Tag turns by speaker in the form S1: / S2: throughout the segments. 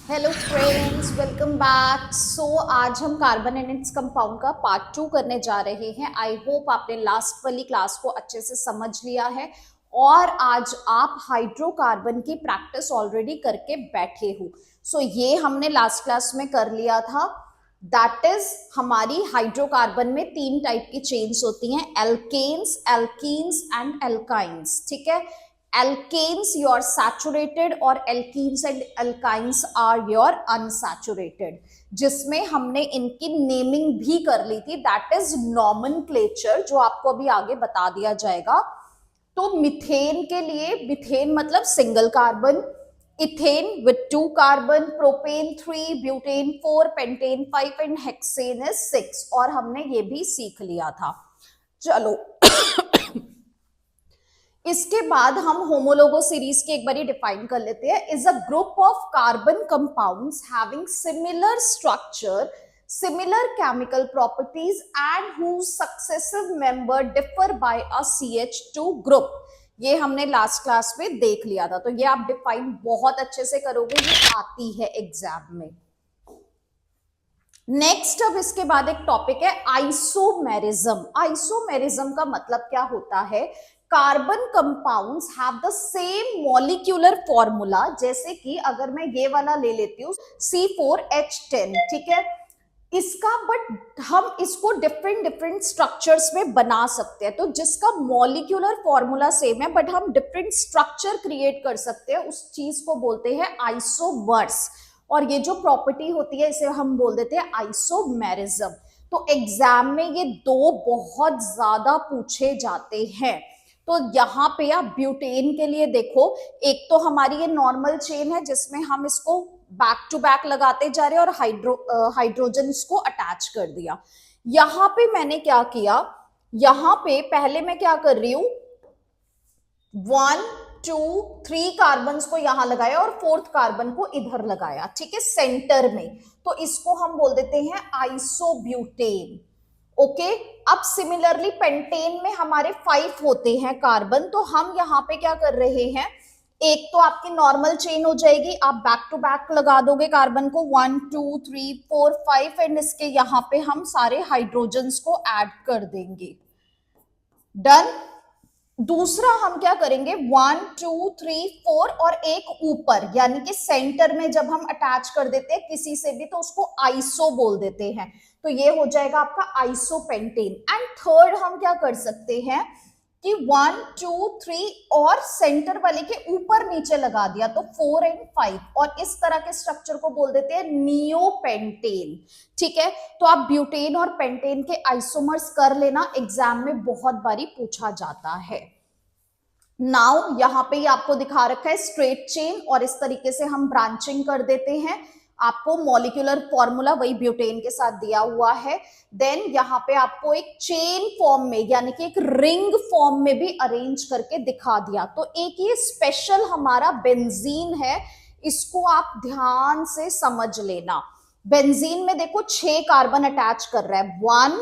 S1: Hello friends, welcome back. आज हम carbon and its compound का पार्ट 2 करने जा रहे हैं। आई होप आपने लास्ट वाली क्लास को अच्छे से समझ लिया है और आज आप हाइड्रोकार्बन की प्रैक्टिस ऑलरेडी करके बैठे हो। ये हमने लास्ट क्लास में कर लिया था। दैट इज, हमारी हाइड्रोकार्बन में 3 टाइप की चेन्स होती हैं, एल्केन्स, एल्कीन्स एंड एल्काइंस। ठीक है, alkanes you are saturated और alkenes and alkynes are your unsaturated, जिसमें हमने इनकी नेमिंग भी कर ली थी। दैट इज नॉमेनक्लेचर, जो आपको अभी आगे बता दिया जाएगा। तो मिथेन के लिए, मिथेन मतलब single carbon, ethane with 2 carbon, propane 3, butane 4, pentane 5 and hexane is 6। और हमने ये भी सीख लिया था। चलो इसके बाद हम होमोलोगो सीरीज की एक बार डिफाइन कर लेते हैं। Is a group of carbon compounds having similar structure, similar chemical properties and whose successive member differ by a CH2 group. ये हमने लास्ट क्लास में देख लिया था, तो ये आप डिफाइन बहुत अच्छे से करोगे, ये आती है एग्जाम में। नेक्स्ट, अब इसके बाद एक टॉपिक है आइसोमेरिज्म। आइसोमेरिज्म का मतलब क्या होता है? Carbon compounds have the same molecular formula. जैसे कि अगर मैं ये वाला ले लेती हूँ C4H10, ठीक है, इसका बट हम इसको डिफरेंट डिफरेंट स्ट्रक्चर्स में बना सकते हैं। तो जिसका मॉलिक्यूलर फॉर्मूला सेम है बट हम डिफरेंट स्ट्रक्चर क्रिएट कर सकते हैं, उस चीज को बोलते हैं आइसोमर्स। और ये जो प्रॉपर्टी होती है इसे हम बोल देते हैं आइसोमेरिज्म। तो एग्जाम में ये 2 बहुत ज्यादा पूछे जाते हैं। तो यहाँ पे आप ब्यूटेन के लिए देखो, एक तो हमारी ये नॉर्मल चेन है जिसमें हम इसको बैक टू बैक लगाते जा रहे हैं और हाइड्रोजन इसको अटैच कर दिया। यहां पे मैंने क्या किया, यहां पे पहले मैं क्या कर रही हूं, 1 2 3 कार्बन को यहां लगाया और 4th कार्बन को इधर लगाया, ठीक है, सेंटर में। तो इसको हम बोल देते हैं आइसोब्यूटेन। ओके, अब सिमिलरली पेंटेन में हमारे 5 होते हैं कार्बन, तो हम यहां पे क्या कर रहे हैं, एक तो आपकी नॉर्मल चेन हो जाएगी, आप बैक टू बैक लगा दोगे कार्बन को 1 2 3 4 5 एंड इसके यहां पे हम सारे हाइड्रोजन्स को ऐड कर देंगे। डन। दूसरा हम क्या करेंगे, 1 2 3 4 और एक ऊपर, यानी कि सेंटर में जब हम अटैच कर देते हैं किसी से भी तो उसको आइसो बोल देते हैं। तो ये हो जाएगा आपका आइसोपेंटेन। एंड थर्ड हम क्या कर सकते हैं कि 1 2 3 और सेंटर वाले के ऊपर नीचे लगा दिया तो 4 एंड 5, और इस तरह के स्ट्रक्चर को बोल देते हैं नियोपेंटेन। ठीक है, तो आप ब्यूटेन और पेंटेन के आइसोमर्स कर लेना, एग्जाम में बहुत बारी पूछा जाता है। नाउ यहां पे आपको दिखा रखा है स्ट्रेट चेन, और इस तरीके से हम ब्रांचिंग कर देते हैं। आपको मॉलिक्यूलर फॉर्मूला वही ब्यूटेन के साथ दिया हुआ है। देन यहाँ पे आपको एक चेन फॉर्म में, यानी कि एक रिंग फॉर्म में भी अरेंज करके दिखा दिया। तो एक ये स्पेशल हमारा बेंजीन है, इसको आप ध्यान से समझ लेना। बेंजीन में देखो 6 कार्बन अटैच कर रहा है, 1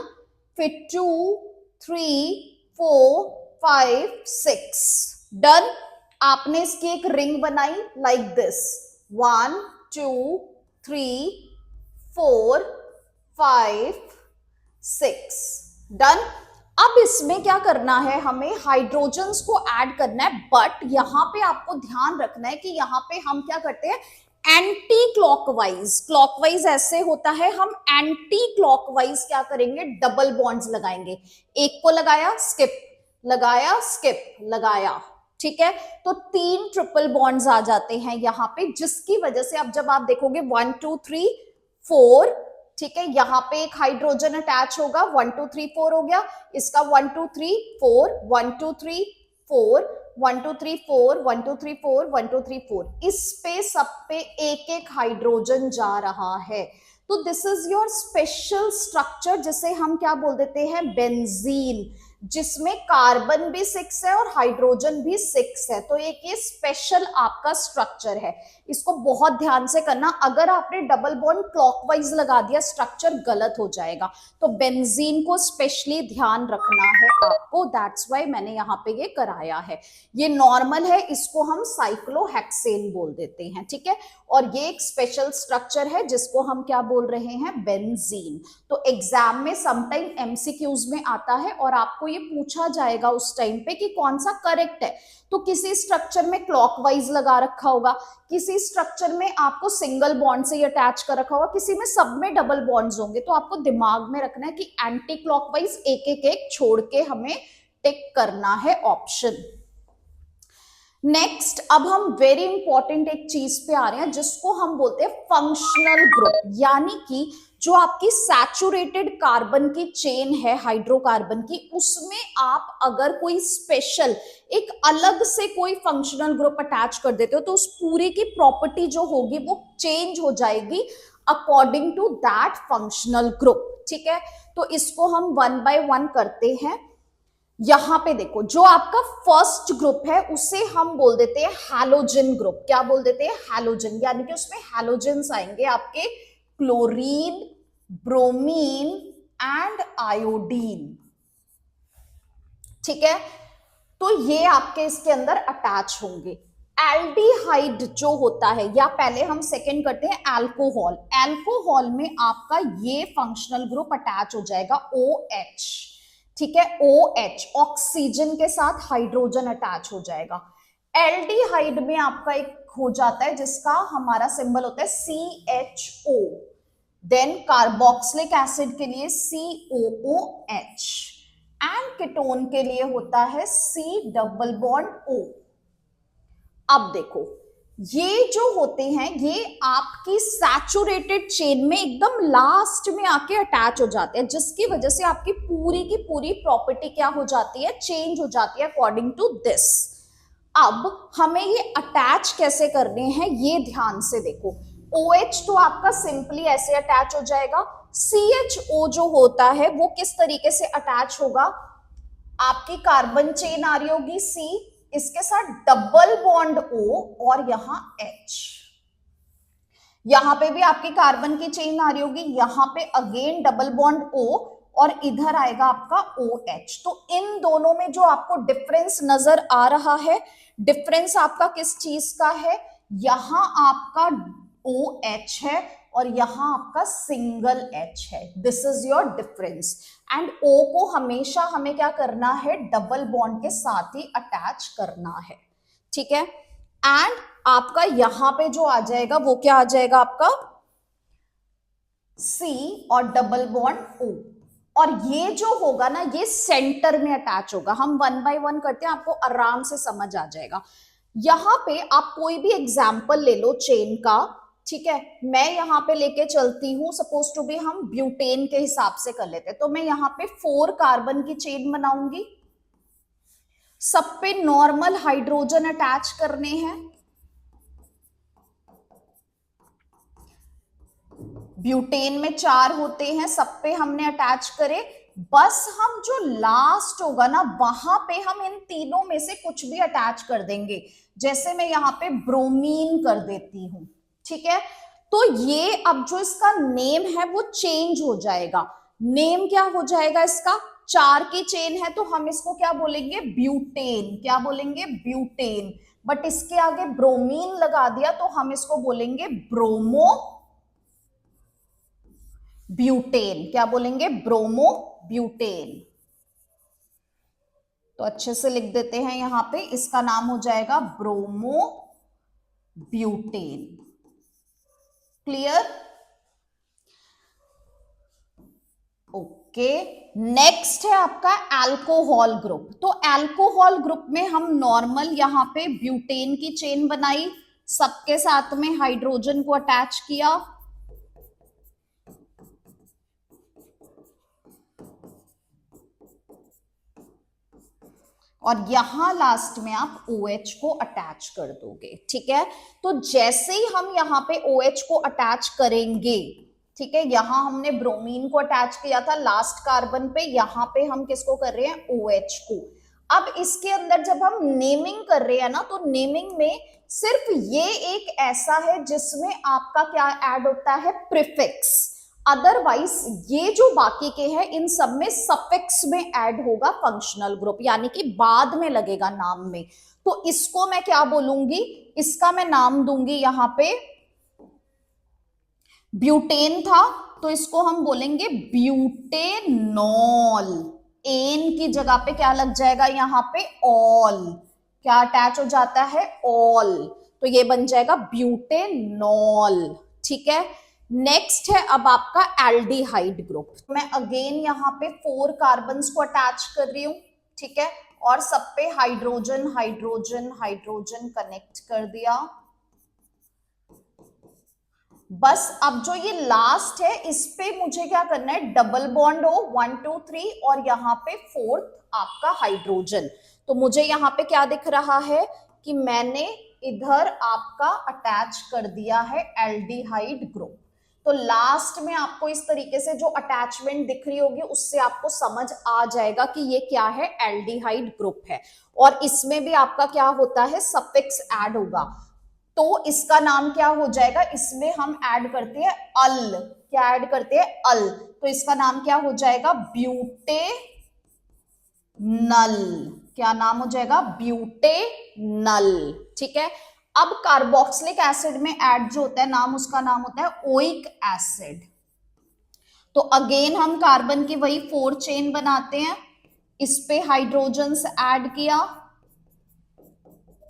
S1: फिर 2 3 4 5 6। डन। आपने इसकी एक रिंग बनाई लाइक दिस, 1 2 3 4 5 6। डन। अब इसमें क्या करना है, हमें हाइड्रोजन्स को ऐड करना है, बट यहां पे आपको ध्यान रखना है कि यहां पे हम क्या करते हैं, एंटी क्लॉकवाइज। क्लॉकवाइज ऐसे होता है, हम एंटी क्लॉकवाइज क्या करेंगे, डबल बॉन्ड्स लगाएंगे। एक को लगाया स्किप, लगाया स्किप, लगाया, ठीक है, तो 3 ट्रिपल बॉन्ड्स आ जाते हैं यहां पे, जिसकी वजह से अब जब आप देखोगे 1 2 3 4, ठीक है, यहां पे एक हाइड्रोजन अटैच होगा, 1 2 3 4 हो गया, इसका 1 2 3 4 1 2 3 4 1 2 3 4 1 2 3 4 1 2 3 4, इस पे सब पे एक एक हाइड्रोजन जा रहा है। तो this is your special structure, जिसे हम क्या बोल देते हैं, बेंजीन। जिसमें कार्बन भी 6 है और हाइड्रोजन भी 6 है। तो एक ये स्पेशल आपका स्ट्रक्चर है, इसको बहुत ध्यान से करना। अगर आपने डबल बॉन्ड क्लॉकवाइज लगा दिया स्ट्रक्चर गलत हो जाएगा। तो बेंजीन को स्पेशली ध्यान रखना है आपको, दैट्स वाई मैंने यहाँ पे ये कराया है। ये नॉर्मल है, इसको हम साइक्लोहेक्सेन बोल देते हैं, ठीक है। और ये एक स्पेशल स्ट्रक्चर है जिसको हम क्या बोल रहे हैं, बेंजीन। तो एग्जाम में समटाइम एमसीक्यूज में आता है और आपको ये पूछा जाएगा उस टाइम पे कि कौन सा करेक्ट है। तो किसी स्ट्रक्चर में क्लॉकवाइज लगा रखा होगा, किसी स्ट्रक्चर में आपको सिंगल बॉन्ड से अटैच कर रखा होगा, किसी में सब में डबल बॉन्ड्स होंगे। तो आपको दिमाग में रखना है कि एंटी क्लॉकवाइज एक एक एक छोड़ के हमें टिक करना है ऑप्शन। नेक्स्ट, अब हम वेरी इंपॉर्टेंट एक चीज पे आ रहे हैं जिसको हम बोलते हैं फंक्शनल ग्रुप, यानी कि जो आपकी सैचुरेटेड कार्बन की चेन है हाइड्रोकार्बन की, उसमें आप अगर कोई स्पेशल एक अलग से कोई फंक्शनल ग्रुप अटैच कर देते हो तो उस पूरी की प्रॉपर्टी जो होगी वो चेंज हो जाएगी according to that functional group, ठीक है। तो इसको हम वन बाय वन करते हैं। यहां पे देखो, जो आपका फर्स्ट ग्रुप है उसे हम बोल देते हैं हैलोजन ग्रुप। क्या बोल देते हैं, हैलोजन, यानी कि उसमें हैलोजन्स आएंगे आपके क्लोरीन, ब्रोमीन एंड आयोडीन, ठीक है। तो ये आपके इसके अंदर अटैच होंगे। एल्डिहाइड जो होता है, या पहले हम सेकंड करते हैं अल्कोहल। अल्कोहल में आपका ये फंक्शनल ग्रुप अटैच हो जाएगा OH, ठीक है। OH ऑक्सीजन के साथ हाइड्रोजन अटैच हो जाएगा। एल्डिहाइड में आपका एक हो जाता है जिसका हमारा सिंबल होता है CHO। देन कार्बोक्सिलिक एसिड के लिए COOH एंड कीटोन के लिए होता है C डबल बॉन्ड O। अब देखो, ये जो होते हैं ये आपकी सैचुरेटेड चेन में एकदम लास्ट में आके अटैच हो जाते हैं, जिसकी वजह से आपकी पूरी की पूरी प्रॉपर्टी क्या हो जाती है, चेंज हो जाती है अकॉर्डिंग टू दिस। अब हमें ये अटैच कैसे करने हैं ये ध्यान से देखो। OH तो आपका सिंपली ऐसे अटैच हो जाएगा। CHO जो होता है वो किस तरीके से अटैच होगा, आपकी कार्बन चेन आ रही होगी C, इसके साथ डबल बॉन्ड O और यहां H। यहां पे भी आपकी कार्बन की चेन आ रही होगी, यहां पे अगेन डबल बॉन्ड O और इधर आएगा आपका OH। तो इन दोनों में जो आपको डिफरेंस नजर आ रहा है, डिफरेंस आपका किस चीज का है, यहां आपका OH है और यहां आपका सिंगल H है। This is your difference. And O को हमेशा हमें क्या करना है, डबल बॉन्ड के साथ ही अटैच करना है, ठीक है। एंड आपका यहां पे जो आ जाएगा वो क्या आ जाएगा, आपका C और डबल बॉन्ड O। और ये जो होगा ना, ये सेंटर में अटैच होगा। हम वन बाय वन करते हैं, आपको आराम से समझ आ जाएगा। यहां पे आप कोई भी एग्जाम्पल ले लो चेन का, ठीक है। मैं यहां पे लेके चलती हूं, सपोज टू बी हम ब्यूटेन के हिसाब से कर लेते हैं। तो मैं यहां पे 4 कार्बन की चेन बनाऊंगी, सब पे नॉर्मल हाइड्रोजन अटैच करने हैं। ब्यूटेन में 4 होते हैं, सब पे हमने अटैच करे। बस हम जो लास्ट होगा ना वहां पे हम इन तीनों में से कुछ भी अटैच कर देंगे। जैसे मैं यहाँ पे ब्रोमीन कर देती हूं, ठीक है। तो ये अब जो इसका नेम है वो चेंज हो जाएगा। नेम क्या हो जाएगा इसका, 4 की चेन है तो हम इसको क्या बोलेंगे, ब्यूटेन। क्या बोलेंगे, ब्यूटेन। बट इसके आगे ब्रोमीन लगा दिया तो हम इसको बोलेंगे ब्रोमो ब्यूटेन। क्या बोलेंगे, ब्रोमो ब्यूटेन। तो अच्छे से लिख देते हैं यहां पे, इसका नाम हो जाएगा bromo butane. Clear, okay. Next है आपका अल्कोहल ग्रुप। तो अल्कोहल ग्रुप में हम नॉर्मल यहां पे ब्यूटेन की चेन बनाई, सबके साथ में हाइड्रोजन को अटैच किया, और यहां लास्ट में आप OH को अटैच कर दोगे, ठीक है। तो जैसे ही हम यहां पे OH को अटैच करेंगे ठीक है, यहां हमने ब्रोमीन को अटैच किया था लास्ट कार्बन पे, यहां पे हम किसको कर रहे हैं, OH को। अब इसके अंदर जब हम नेमिंग कर रहे हैं ना, तो नेमिंग में सिर्फ ये एक ऐसा है जिसमें आपका क्या ऐड होता है, प्रीफिक्स। अदरवाइज ये जो बाकी के हैं इन सब में सफिक्स में ऐड होगा फंक्शनल ग्रुप, यानी कि बाद में लगेगा नाम में। तो इसको मैं क्या बोलूंगी, इसका मैं नाम दूंगी यहां पे, ब्यूटेन था तो इसको हम बोलेंगे ब्यूटेनॉल। एन की जगह पे क्या लग जाएगा, यहां पे ऑल, क्या अटैच हो जाता है, ऑल, तो ये बन जाएगा ब्यूटेनॉल। ठीक है, नेक्स्ट है अब आपका एल्डिहाइड ग्रुप। मैं अगेन यहां पे 4 कार्बन्स को अटैच कर रही हूं, ठीक है, और सब पे हाइड्रोजन हाइड्रोजन हाइड्रोजन कनेक्ट कर दिया। बस अब जो ये लास्ट है इस पे मुझे क्या करना है, डबल बॉन्ड हो 1 2 3 और यहाँ पे 4th आपका हाइड्रोजन। तो मुझे यहाँ पे क्या दिख रहा है कि मैंने इधर आपका अटैच कर दिया है एल्डिहाइड ग्रुप। तो लास्ट में आपको इस तरीके से जो अटैचमेंट दिख रही होगी उससे आपको समझ आ जाएगा कि ये क्या है, एल्डिहाइड ग्रुप है। और इसमें भी आपका क्या होता है, सफिक्स ऐड होगा। तो इसका नाम क्या हो जाएगा, इसमें हम ऐड करते हैं अल, क्या ऐड करते हैं, अल, तो इसका नाम क्या हो जाएगा, ब्यूटेनल। क्या नाम हो जाएगा, ब्यूटेनल। ठीक है, अब कार्बोक्सिलिक एसिड में ऐड जो होता है नाम, उसका नाम होता है ओइक एसिड। तो अगेन हम कार्बन की वही 4 चेन बनाते हैं, इस पे हाइड्रोजन्स ऐड किया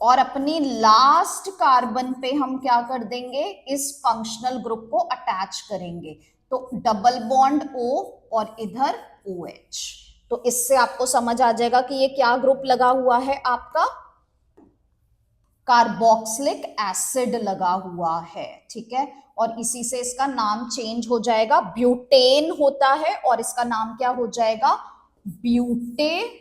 S1: और अपनी लास्ट कार्बन पे हम क्या कर देंगे, इस फंक्शनल ग्रुप को अटैच करेंगे। तो डबल बॉन्ड O और इधर OH। तो इससे आपको समझ आ जाएगा कि ये क्या ग्रुप लगा हुआ है, आपका कार्बोक्सिलिक एसिड लगा हुआ है। ठीक है, और इसी से इसका नाम चेंज हो जाएगा, ब्यूटेन होता है और इसका नाम क्या हो जाएगा, ब्यूटेनोइक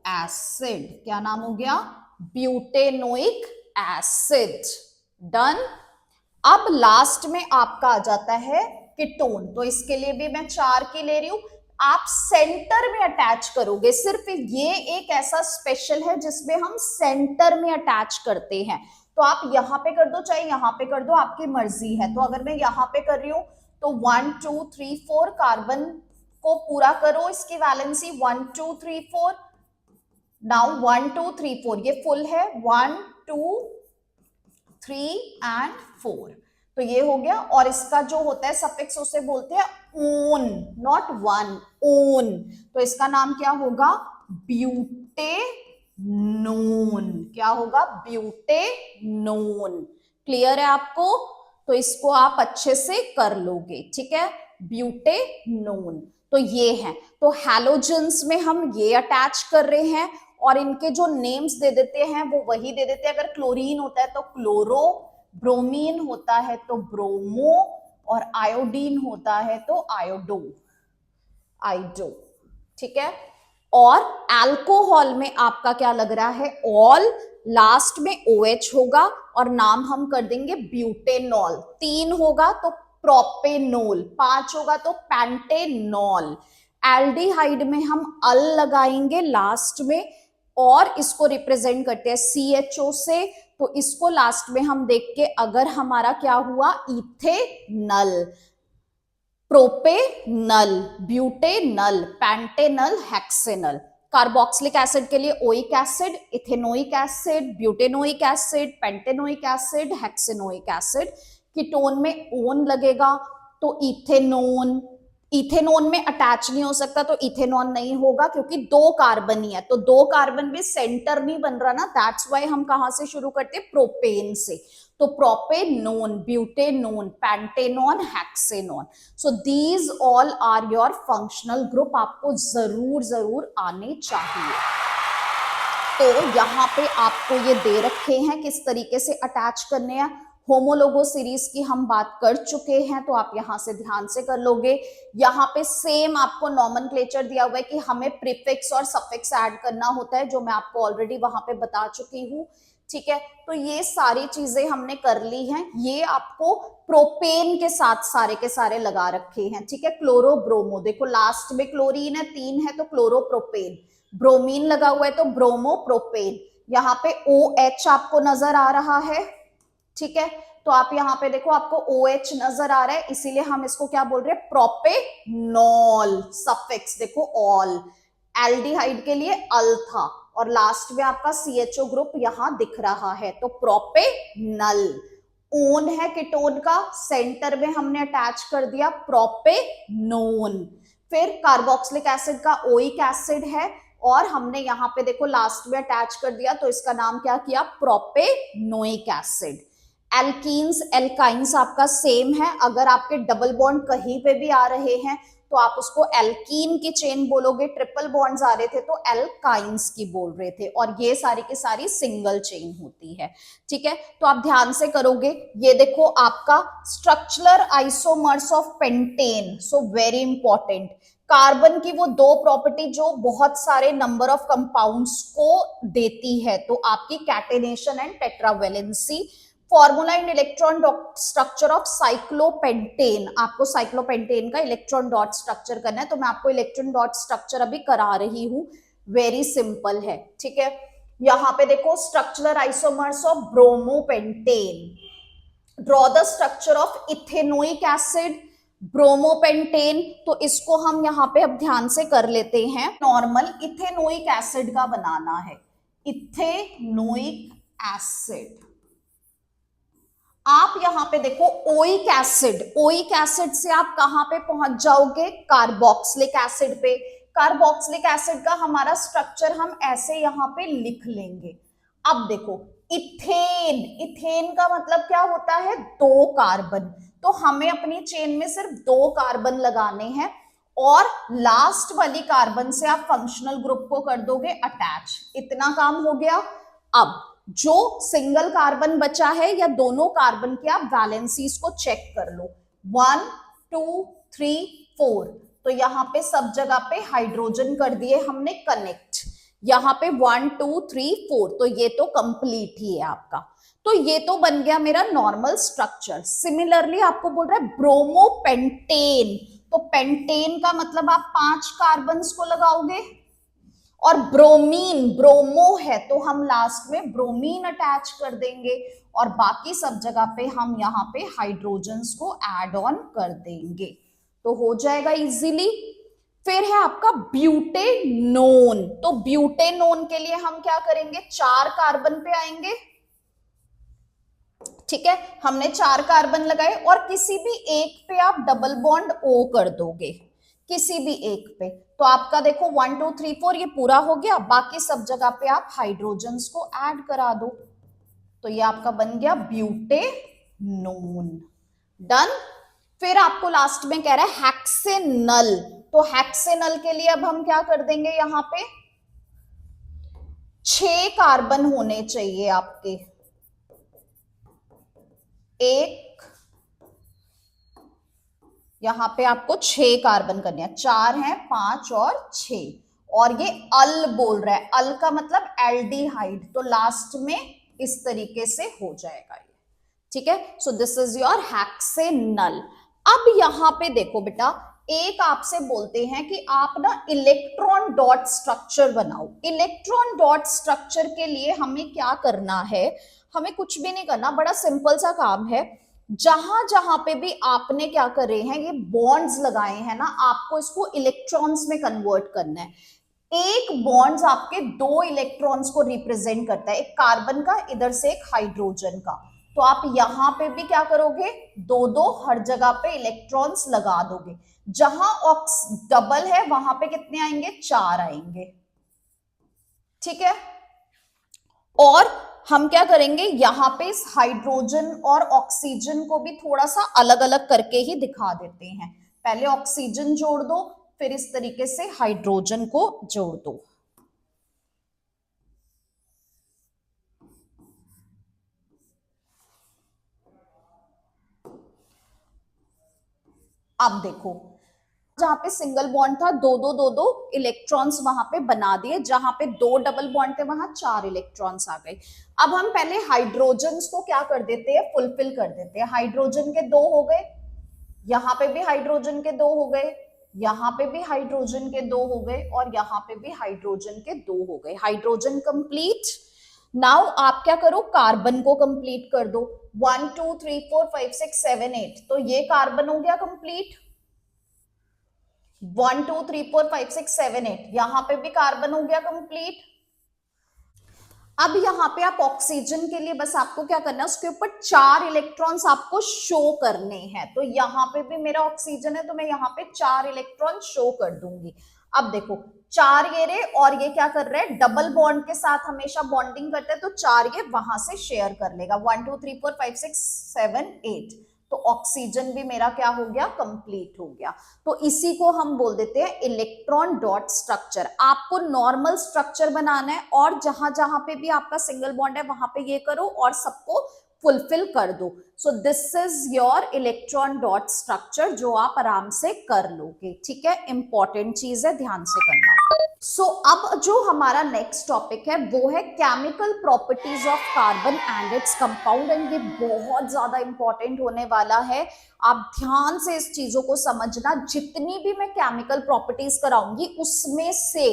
S1: एसिड। क्या नाम हो गया, ब्यूटेनोइक एसिड। डन। अब लास्ट में आपका आ जाता है कीटोन। तो इसके लिए भी मैं 4 की ले रही हूं, आप सेंटर में अटैच करोगे। सिर्फ ये एक ऐसा स्पेशल है जिसमें हम सेंटर में अटैच करते हैं। तो आप यहां पे कर दो चाहे यहां पे कर दो, आपकी मर्जी है। तो अगर मैं यहां पे कर रही हूं तो 1 2 3 4 कार्बन को पूरा करो, इसकी वैलेंसी 1 2 3 4। नाउ 1 2 3 4 ये फुल है, 1 2 3 एंड 4, तो ये हो गया। और इसका जो होता है सफिक्स उसे बोलते हैं ओन, नॉट वन, ओन। तो इसका नाम क्या होगा, ब्यूटेनोन। क्या होगा, ब्यूटेनोन। क्लियर है आपको, तो इसको आप अच्छे से कर लोगे। ठीक है, ब्यूटेनोन। तो ये है, तो हैलोजेंस में हम ये अटैच कर रहे हैं और इनके जो नेम्स दे देते हैं वो वही दे देते हैं। अगर क्लोरीन होता है तो क्लोरो, ब्रोमीन होता है तो ब्रोमो, और आयोडीन होता है तो आयोडो। ठीक है, और अल्कोहल में आपका क्या लग रहा है, ऑल, लास्ट में OH होगा और नाम हम कर देंगे ब्यूटेनॉल। 3 होगा तो प्रोपेनॉल, 5 होगा तो पेंटेनॉल। एल्डिहाइड में हम अल लगाएंगे लास्ट में और इसको रिप्रेजेंट करते हैं CHO से। तो इसको लास्ट में हम देख के अगर हमारा क्या हुआ, ethanal, propanal, butanal, pentanal, hexanal. Carboxylic acid के लिए oic acid, ethanoic acid, butanoic acid, pentanoic acid, hexanoic acid. Ketone में ओन लगेगा तो इथेनोन। इथेनॉन में अटैच नहीं हो सकता तो इथेनॉन नहीं होगा क्योंकि 2 कार्बन ही है, तो 2 कार्बन में सेंटर नहीं बन रहा ना, दैट्स वाई हम कहां से शुरू करते हैं, प्रोपेन से। तो propanone, butanone, pentanone, hexanone. So these all are your functional group, आपको जरूर जरूर आने चाहिए। तो यहां पे आपको ये दे रखे हैं किस तरीके से अटैच करने हैं। होमोलोगो सीरीज की हम बात कर चुके हैं, तो आप यहां से ध्यान से कर लोगे। यहाँ पे सेम आपको नॉमेनक्लेचर दिया हुआ है कि हमें प्रीफिक्स और सफिक्स ऐड करना होता है, जो मैं आपको ऑलरेडी वहां पे बता चुकी हूँ। ठीक है, तो ये सारी चीजें हमने कर ली हैं। ये आपको प्रोपेन के साथ सारे के सारे लगा रखे हैं। ठीक है, क्लोरो ब्रोमो, देखो लास्ट में क्लोरीन है, 3 है तो क्लोरो प्रोपेन, ब्रोमीन लगा हुआ है तो ब्रोमो प्रोपेन। यहाँ पे OH आपको नजर आ रहा है। ठीक है, तो आप यहाँ पे देखो आपको OH नजर आ रहा है, इसीलिए हम इसको क्या बोल रहे हैं, प्रोपेनॉल। सफिक्स देखो ऑल, एल्डिहाइड के लिए अल था, और लास्ट में आपका CHO ग्रुप यहां दिख रहा है, तो प्रोपेनल। ओन है कीटोन का, सेंटर में हमने अटैच कर दिया प्रोपेनोन। फिर कार्बोक्सिलिक एसिड का ओइक एसिड है, और हमने यहाँ पे देखो लास्ट में अटैच कर दिया, तो इसका नाम क्या किया, प्रोपेनोइक एसिड। एल्कीन्स एल्काइंस आपका सेम है, अगर आपके डबल बॉन्ड कहीं पे भी आ रहे हैं तो आप उसको एल्कीन की चेन बोलोगे, ट्रिपल बॉन्ड्स आ रहे थे तो एल्काइंस की बोल रहे थे, और ये सारी की सारी सिंगल चेन होती है। ठीक है, तो आप ध्यान से करोगे। ये देखो आपका structural isomers of pentane, so very important. Carbon की वो दो प्रॉपर्टी जो बहुत सारे नंबर ऑफ कंपाउंड्स को देती है, तो आपकी catenation and tetravalency. Formula in electron dot structure of cyclopentane, आपको साइक्लोपेंटेन का इलेक्ट्रॉन डॉट स्ट्रक्चर करना है, तो मैं आपको इलेक्ट्रॉन डॉट स्ट्रक्चर अभी करा रही हूं, वेरी सिंपल है। ठीक है, यहां पे देखो structural isomers of bromopentane, draw the structure of ethanoic acid, bromopentane, तो इसको हम यहां पे अब ध्यान से कर लेते हैं। नॉर्मल इथेनोइक एसिड का बनाना है, इथेनोइक एसिड। आप यहां पे देखो ओइक एसिड, ओइक एसिड से आप कहां पे पहुंच जाओगे, कार्बोक्सिलिक एसिड पे। कार्बोक्सिलिक एसिड का हमारा स्ट्रक्चर हम ऐसे यहां पे लिख लेंगे। अब देखो इथेन, इथेन का मतलब क्या होता है, 2 कार्बन, तो हमें अपनी चेन में सिर्फ 2 कार्बन लगाने हैं, और लास्ट वाली कार्बन से आप फंक्शनल ग्रुप को कर दोगे अटैच, इतना काम हो गया। अब जो सिंगल कार्बन बचा है या दोनों कार्बन के आप वैलेंसीज को चेक कर लो, 1 2 3 4, तो यहां पे सब जगह पे हाइड्रोजन कर दिए हमने कनेक्ट, यहां पे 1 2 3 4, तो ये तो कंप्लीट ही है आपका। तो ये तो बन गया मेरा नॉर्मल स्ट्रक्चर। सिमिलरली आपको बोल रहा है ब्रोमोपेंटेन, तो पेंटेन का मतलब आप 5 कार्बन को लगाओगे, और ब्रोमीन, ब्रोमो है तो हम लास्ट में ब्रोमीन अटैच कर देंगे, और बाकी सब जगह पे हम यहाँ पे हाइड्रोजन्स को ऐड ऑन कर देंगे, तो हो जाएगा इजीली। फिर है आपका ब्यूटेनोन, तो ब्यूटेनोन के लिए हम क्या करेंगे, 4 कार्बन पे आएंगे। ठीक है, हमने 4 कार्बन लगाए, और किसी भी एक पे आप डबल बॉन्ड O कर दोगे, किसी भी एक पे, तो आपका देखो 1 2 3 4 ये पूरा हो गया, बाकी सब जगह पे आप हाइड्रोजन्स को ऐड करा दो, तो ये आपका बन गया ब्यूटेनोन। डन। फिर आपको लास्ट में कह रहा है हेक्सेनल, तो हेक्सेनल के लिए अब हम क्या कर देंगे, यहां पे 6 कार्बन होने चाहिए आपके, एक, यहां पे आपको 6 कार्बन करने हैं, 4 हैं, 5 और 6, और ये अल बोल रहा है, अल का मतलब एल्डिहाइड, तो लास्ट में इस तरीके से हो जाएगा ये। ठीक है, so this is your hexanal. अब यहां पे देखो बेटा, एक आपसे बोलते हैं कि आप ना इलेक्ट्रॉन डॉट स्ट्रक्चर बनाओ। इलेक्ट्रॉन डॉट स्ट्रक्चर के लिए हमें क्या करना है, हमें कुछ भी नहीं करना, बड़ा सिंपल सा काम है। जहां जहां पे भी आपने क्या कर रहे हैं, ये बॉन्ड्स लगाए हैं ना, आपको इसको इलेक्ट्रॉन्स में कन्वर्ट करना है। एक बॉन्ड्स आपके 2 इलेक्ट्रॉन्स को रिप्रेजेंट करता है, एक कार्बन का, इधर से एक हाइड्रोजन का, तो आप यहां पे भी क्या करोगे, 2 हर जगह पे इलेक्ट्रॉन्स लगा दोगे। जहां ऑक्स डबल है वहां पे कितने आएंगे, 4 आएंगे। ठीक है, और हम क्या करेंगे, यहां पे इस हाइड्रोजन और ऑक्सीजन को भी थोड़ा सा अलग अलग करके ही दिखा देते हैं। पहले ऑक्सीजन जोड़ दो, फिर इस तरीके से हाइड्रोजन को जोड़ दो। अब देखो, जहां पे सिंगल बॉन्ड था, दो इलेक्ट्रॉन्स वहां पे बना दिए, जहां पे 2 डबल बॉन्ड थे वहां 4 इलेक्ट्रॉन्स आ गए। अब हम पहले हाइड्रोजन को क्या कर देते हैं, फुलफिल कर देते हैं। हाइड्रोजन के 2 हो गए, यहां पे भी हाइड्रोजन के 2 हो गए, यहां पे भी हाइड्रोजन के 2 हो गए, और यहां पे भी हाइड्रोजन के 2 हो गए। Hydrogen complete. नाउ आप क्या करो, कार्बन को कंप्लीट कर दो। 1 2 3 4 5 6 7 8, तो ये कार्बन हो गया कंप्लीट। 1 2 3 4 5 6 7 8, यहां पे भी कार्बन हो गया कंप्लीट। अब यहां पे आप ऑक्सीजन के लिए बस आपको क्या करना है, उसके ऊपर 4 इलेक्ट्रॉन्स आपको शो करने हैं। तो यहां पे भी मेरा ऑक्सीजन है, तो मैं यहां पे 4 इलेक्ट्रॉन शो कर दूंगी। अब देखो, 4 ये रे, और ये क्या कर रहे हैं, डबल बॉन्ड के साथ हमेशा बॉन्डिंग करते हैं, तो 4 ये वहां से शेयर कर लेगा। 1 2 3 4 5 6 7 8, तो ऑक्सीजन भी मेरा क्या हो गया, कंप्लीट हो गया। तो इसी को हम बोल देते हैं इलेक्ट्रॉन डॉट स्ट्रक्चर। आपको नॉर्मल स्ट्रक्चर बनाना है, और जहां जहां पे भी आपका सिंगल बॉन्ड है वहां पे ये करो और सबको फुलफिल कर दो। सो this is your electron dot structure, जो आप आराम से कर लोगे। ठीक है, इंपॉर्टेंट चीज है, ध्यान से करना। सो अब जो हमारा नेक्स्ट टॉपिक है वो है chemical properties of carbon and its compound, and ये बहुत ज्यादा इंपॉर्टेंट होने वाला है। आप ध्यान से इस चीजों को समझना। जितनी भी मैं केमिकल प्रॉपर्टीज कराऊंगी उसमें से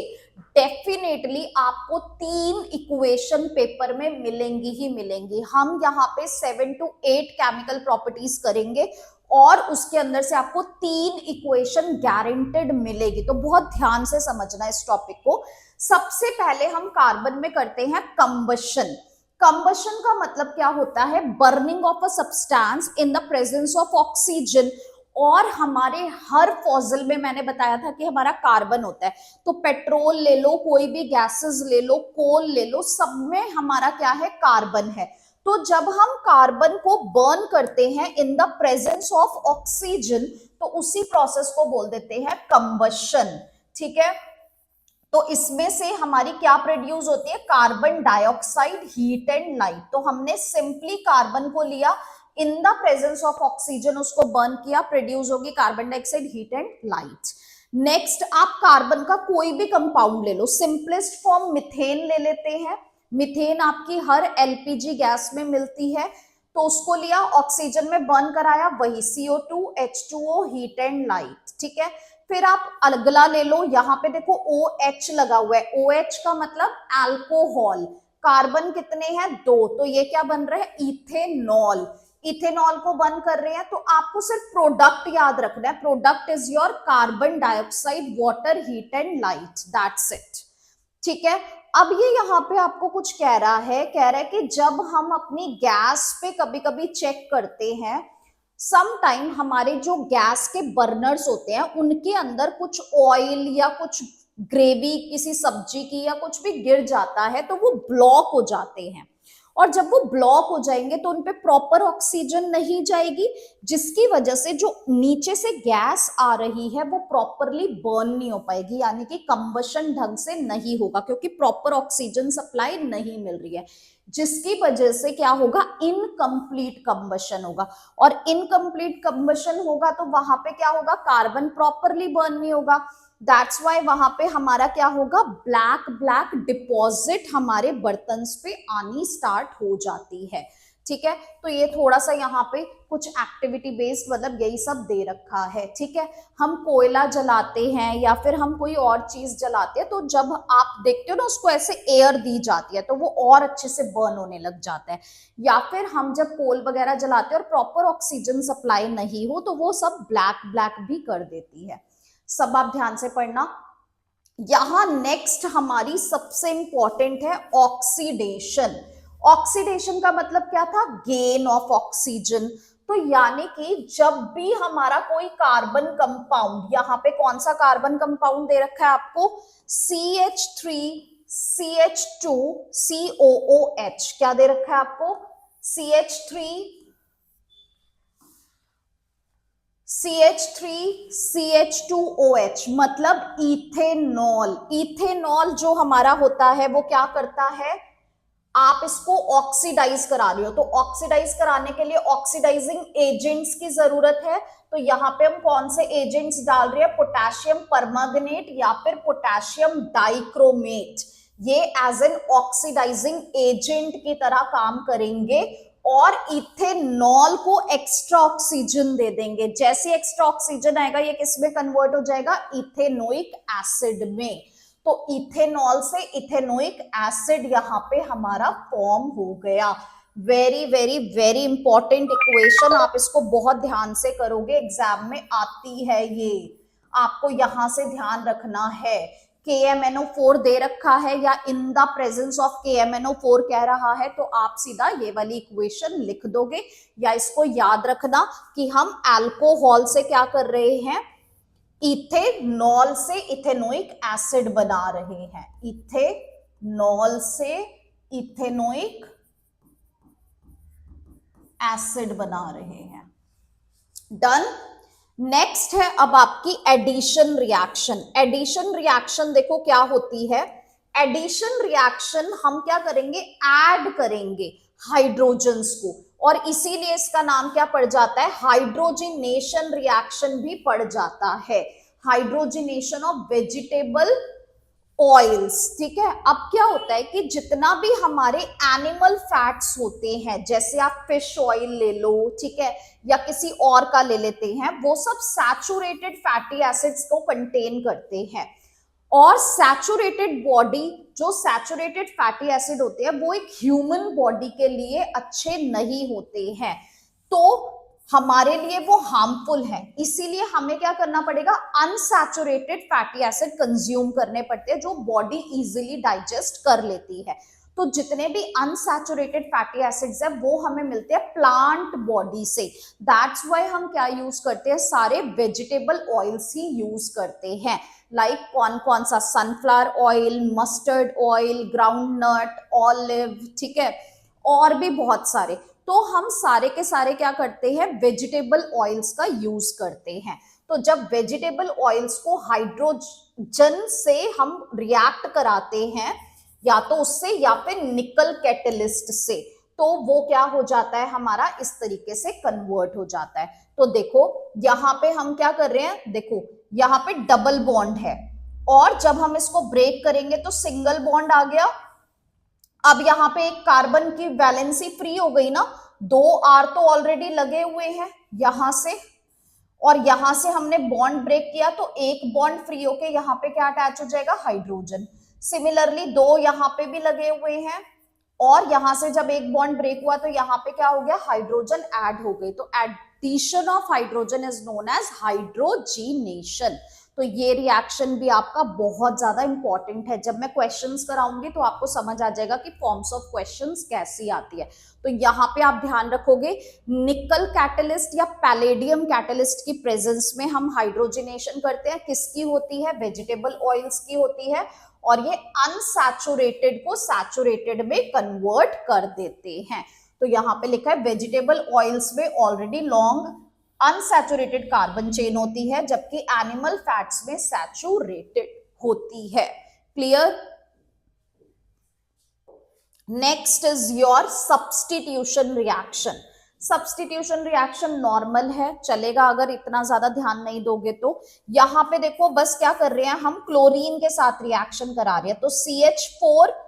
S1: डेफिनेटली आपको 3 इक्वेशन पेपर में मिलेंगी ही मिलेंगी। हम यहाँ पे 7 to 8 केमिकल प्रॉपर्टीज करेंगे, और उसके अंदर से आपको 3 इक्वेशन गारंटेड मिलेगी। तो बहुत ध्यान से समझना इस टॉपिक को। सबसे पहले हम कार्बन में करते हैं कंबशन। कंबशन का मतलब क्या होता है, burning of a substance in the presence of oxygen. और हमारे हर फॉसिल में मैंने बताया था कि हमारा कार्बन होता है, तो पेट्रोल ले लो, कोई भी गैसेस ले लो, कोल ले लो, सब में हमारा क्या है, कार्बन है। तो जब हम कार्बन को बर्न करते हैं in the presence of oxygen, तो उसी प्रोसेस को बोल देते हैं कंबशन। ठीक है, तो इसमें से हमारी क्या प्रोड्यूस होती है, carbon dioxide, heat and light. तो हमने सिंपली कार्बन को लिया, in the presence of oxygen उसको बर्न किया, प्रोड्यूस होगी carbon dioxide, heat and light. Next, आप कार्बन का कोई भी कंपाउंड ले लो, सिंपलेस्ट फॉर्म मिथेन ले लेते हैं। मिथेन आपकी हर एलपीजी गैस में मिलती है, तो उसको लिया, ऑक्सीजन में बर्न कराया, वही CO2 H2O, heat and light. ठीक है, फिर आप अगला ले लो, यहां पे देखो OH लगा हुआ है। OH का मतलब अल्कोहल। कार्बन कितने हैं, 2, तो ये क्या बन रहा है, इथेनॉल। इथेनॉल को बर्न कर रहे हैं, तो आपको सिर्फ प्रोडक्ट याद रखना है। Product is your carbon dioxide, water, heat and light, that's it. ठीक है, अब ये यहाँ पे आपको कुछ कह रहा है, कि जब हम अपनी गैस पे कभी कभी चेक करते हैं, सम टाइम हमारे जो गैस के बर्नर्स होते हैं उनके अंदर कुछ ऑयल या कुछ ग्रेवी किसी सब्जी की या कुछ भी गिर जाता है, तो वो ब्लॉक हो जाते हैं। और जब वो ब्लॉक हो जाएंगे तो उनपे प्रॉपर ऑक्सीजन नहीं जाएगी, जिसकी वजह से जो नीचे से गैस आ रही है वो प्रॉपरली बर्न नहीं हो पाएगी, यानी कि कंबशन ढंग से नहीं होगा, क्योंकि प्रॉपर ऑक्सीजन सप्लाई नहीं मिल रही है, जिसकी वजह से क्या होगा, इनकम्प्लीट कंबशन होगा। और इनकम्प्लीट कंबशन होगा तो वहां पे क्या होगा, कार्बन प्रॉपरली बर्न नहीं होगा। दैट्स वाई वहां पे हमारा क्या होगा, ब्लैक ब्लैक डिपॉजिट हमारे बर्तन पे आनी स्टार्ट हो जाती है। ठीक है, तो ये थोड़ा सा यहाँ पे कुछ एक्टिविटी बेस्ड मतलब यही सब दे रखा है। ठीक है, हम कोयला जलाते हैं या फिर हम कोई और चीज जलाते हैं, तो जब आप देखते हो ना उसको ऐसे एयर दी जाती है तो वो और अच्छे से बर्न होने लग जाता है। या फिर हम जब कोल वगैरह जलाते हैं और प्रॉपर ऑक्सीजन सप्लाई नहीं हो, तो वो सब ब्लैक ब्लैक भी कर देती है। सब आप ध्यान से पढ़ना। यहां नेक्स्ट हमारी सबसे इंपॉर्टेंट है ऑक्सीडेशन। ऑक्सीडेशन का मतलब क्या था, गेन ऑफ ऑक्सीजन। तो यानी कि जब भी हमारा कोई कार्बन कंपाउंड, यहां पे कौन सा कार्बन कंपाउंड दे रखा है आपको, CH3 CH2 COOH, क्या दे रखा है आपको, CH3 CH2OH, मतलब इथेनॉल। इथेनॉल जो हमारा होता है वो क्या करता है, आप इसको ऑक्सीडाइज करा रहे हो, तो ऑक्सीडाइज कराने के लिए ऑक्सीडाइजिंग एजेंट्स की जरूरत है। तो यहाँ पे हम कौन से एजेंट्स डाल रहे हैं, पोटेशियम परमैंगनेट या फिर पोटेशियम डाइक्रोमेट। ये एज एन ऑक्सीडाइजिंग एजेंट की तरह काम करेंगे और इथेनॉल को एक्स्ट्रा ऑक्सीजन दे देंगे। जैसे एक्स्ट्रा ऑक्सीजन आएगा ये किस में कन्वर्ट हो जाएगा, इथेनोइक एसिड में। तो इथेनॉल से इथेनोइक एसिड यहाँ पे हमारा फॉर्म हो गया। Very very very important equation, आप इसको बहुत ध्यान से करोगे, एग्जाम में आती है ये, आपको यहां से ध्यान रखना है। KMnO4 दे रखा है या in the presence of KMnO4 कह रहा है, तो आप सीधा ये वाली इक्वेशन लिख दोगे, या इसको याद रखना कि हम अल्कोहल से क्या कर रहे हैं, इथेनॉल से इथेनोइक एसिड बना रहे हैं, इथेनॉल से इथेनोइक एसिड बना रहे हैं। डन। नेक्स्ट है अब आपकी एडिशन रिएक्शन। एडिशन रिएक्शन देखो क्या होती है, एडिशन रिएक्शन हम क्या करेंगे, ऐड करेंगे हाइड्रोजन्स को, और इसीलिए इसका नाम क्या पड़ जाता है, हाइड्रोजिनेशन रिएक्शन भी पड़ जाता है, हाइड्रोजिनेशन ऑफ वेजिटेबल ऑयल्स। ठीक है, अब क्या होता है कि जितना भी हमारे एनिमल फैट्स होते हैं, जैसे आप फिश ऑयल ले लो, ठीक है, या किसी और का ले लेते हैं, वो सब सैचुरेटेड फैटी एसिड्स को कंटेन करते हैं। और सैचुरेटेड बॉडी, जो सैचुरेटेड फैटी एसिड होते हैं वो एक ह्यूमन बॉडी के लिए अच्छे नहीं होते हैं, तो हमारे लिए वो हार्मफुल है। इसीलिए हमें क्या करना पड़ेगा, अनसैचुरेटेड फैटी एसिड कंज्यूम करने पड़ते हैं जो बॉडी इजीली डाइजेस्ट कर लेती है। तो जितने भी अनसैचुरेटेड फैटी एसिड्स है वो हमें मिलते हैं प्लांट बॉडी से। दैट्स वाई हम क्या यूज करते हैं, सारे वेजिटेबल ऑयल्स ही यूज करते हैं। लाइक कौन कौन सा, sunflower oil, mustard oil, groundnut, olive, ठीक है, और भी बहुत सारे। तो हम सारे के सारे क्या करते हैं, वेजिटेबल ऑयल्स का यूज करते हैं। तो जब वेजिटेबल ऑयल्स को हाइड्रोजन से हम रिएक्ट कराते हैं, या तो उससे या फिर निकल कैटलिस्ट से, तो वो क्या हो जाता है, हमारा इस तरीके से कन्वर्ट हो जाता है। तो देखो यहां पे हम क्या कर रहे हैं, देखो यहाँ पे डबल बॉन्ड है, और जब हम इसको ब्रेक करेंगे तो सिंगल बॉन्ड आ गया। अब यहाँ पे एक कार्बन की वैलेंसी फ्री हो गई ना, 2 R तो ऑलरेडी लगे हुए हैं यहां से, और यहां से हमने बॉन्ड ब्रेक किया तो एक बॉन्ड फ्री होके यहाँ पे क्या अटैच हो जाएगा, हाइड्रोजन। सिमिलरली 2 यहाँ पे भी लगे हुए हैं, और यहां से जब एक बॉन्ड ब्रेक हुआ तो यहाँ पे क्या हो गया, हाइड्रोजन ऐड हो गई। तो addition of hydrogen is known as hydrogenation. तो ये रिएक्शन भी आपका बहुत ज्यादा इंपॉर्टेंट है। जब मैं क्वेश्चंस कराऊंगी तो आपको समझ आ जाएगा कि फॉर्म्स ऑफ क्वेश्चंस कैसी आती है। तो यहाँ पे आप ध्यान रखोगे, निकल कैटलिस्ट या पैलेडियम कैटलिस्ट की प्रेजेंस में हम हाइड्रोजिनेशन करते हैं। किसकी होती है, वेजिटेबल ऑयल्स की होती है, और ये अनसैचुरेटेड को सैचुरेटेड में कन्वर्ट कर देते हैं। तो यहाँ पे लिखा है वेजिटेबल ऑयल्स में already long unsaturated carbon chain होती है, जबकि एनिमल फैट्स में सैचुरेटेड होती है। Clear. Next is your substitution reaction. Substitution reaction normal है, चलेगा अगर इतना ज्यादा ध्यान नहीं दोगे तो। यहां पे देखो बस क्या कर रहे हैं, हम क्लोरीन के साथ रिएक्शन करा रहे हैं। तो CH4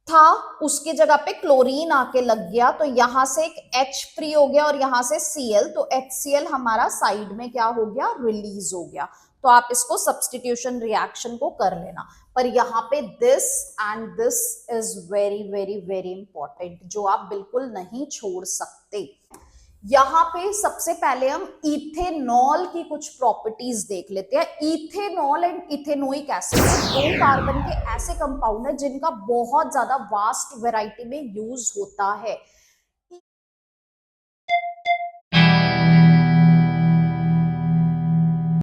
S1: था, उसकी जगह पे क्लोरीन आके लग गया, तो यहां से एक H फ्री हो गया और यहां से Cl, तो HCl हमारा साइड में क्या हो गया, रिलीज हो गया। तो आप इसको सब्स्टिट्यूशन रिएक्शन को कर लेना। पर यहाँ पे this and this is very very very important, जो आप बिल्कुल नहीं छोड़ सकते। यहाँ पे सबसे पहले हम इथेनॉल की कुछ प्रॉपर्टीज देख लेते हैं। Ethanol and ethanoic acid 2 carbon के ऐसे कंपाउंड है जिनका बहुत ज्यादा वास्ट वैरायटी में यूज होता है।